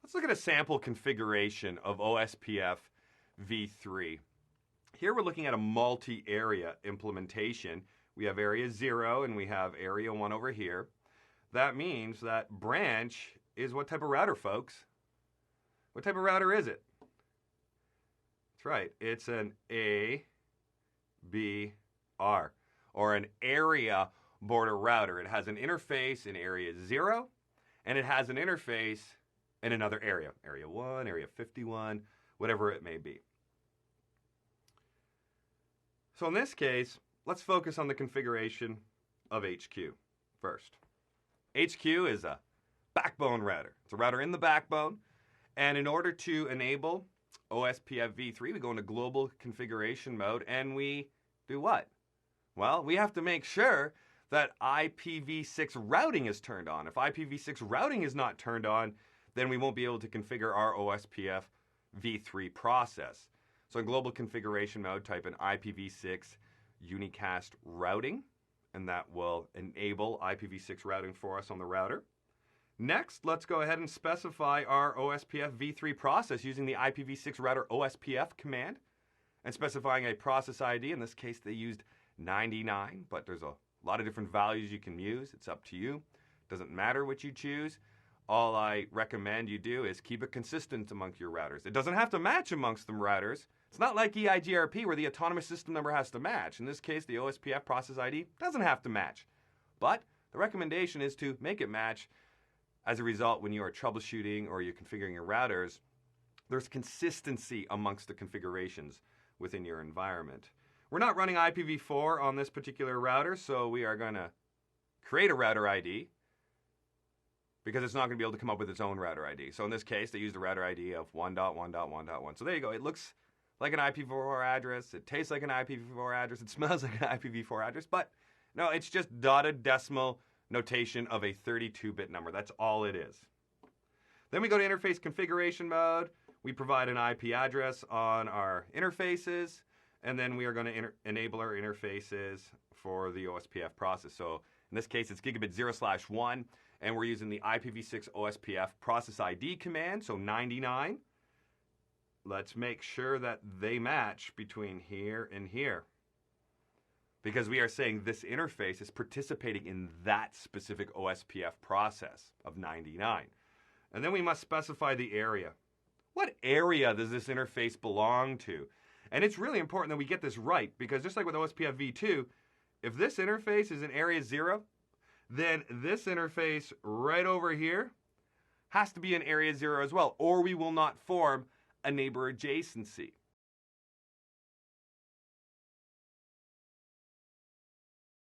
Let's look at a sample configuration of OSPF v3. Here we're looking at a multi-area implementation. We have area 0 and we have area 1 over here. That means that branch is what type of router, folks? What type of router is it? That's right, it's an ABR, or an area border router. It has an interface in area 0, and it has an interface in another area, area 1, area 51, whatever it may be. So in this case, let's focus on the configuration of HQ first. HQ is a backbone router. It's a router in the backbone, and in order to enable OSPFv3, we go into global configuration mode, and we do what? Well, we have to make sure that IPv6 routing is turned on. If IPv6 routing is not turned on, then we won't be able to configure our OSPFv3 process. So in global configuration mode, type in IPv6 unicast routing, and that will enable IPv6 routing for us on the router. Next, let's go ahead and specify our OSPFv3 process using the IPv6 router OSPF command and specifying a process ID. In this case, they used 99, but there's a lot of different values you can use. It's up to you. Doesn't matter what you choose. All I recommend you do is keep it consistent amongst your routers. It doesn't have to match amongst them routers. It's not like EIGRP where the autonomous system number has to match. In this case, the OSPF process ID doesn't have to match. But the recommendation is to make it match. As a result, when you are troubleshooting or you're configuring your routers, there's consistency amongst the configurations within your environment. We're not running IPv4 on this particular router, so we are going to create a router ID because it's not going to be able to come up with its own router ID. So in this case, they used a router ID of 1.1.1.1. So there you go. It looks like an IPv4 address. It tastes like an IPv4 address. It smells like an IPv4 address. But no, it's just dotted decimal notation of a 32-bit number. That's all it is. Then we go to interface configuration mode. We provide an IP address on our interfaces, and then we are going to enable our interfaces for the OSPF process. So in this case, it's gigabit 0/1, and we're using the IPv6 OSPF process ID command, so 99. Let's make sure that they match between here and here, because we are saying this interface is participating in that specific OSPF process of 99. And then we must specify the area. What area does this interface belong to? And it's really important that we get this right, because just like with OSPF v2, if this interface is in area 0, then this interface right over here has to be in area 0 as well, or we will not form a neighbor adjacency.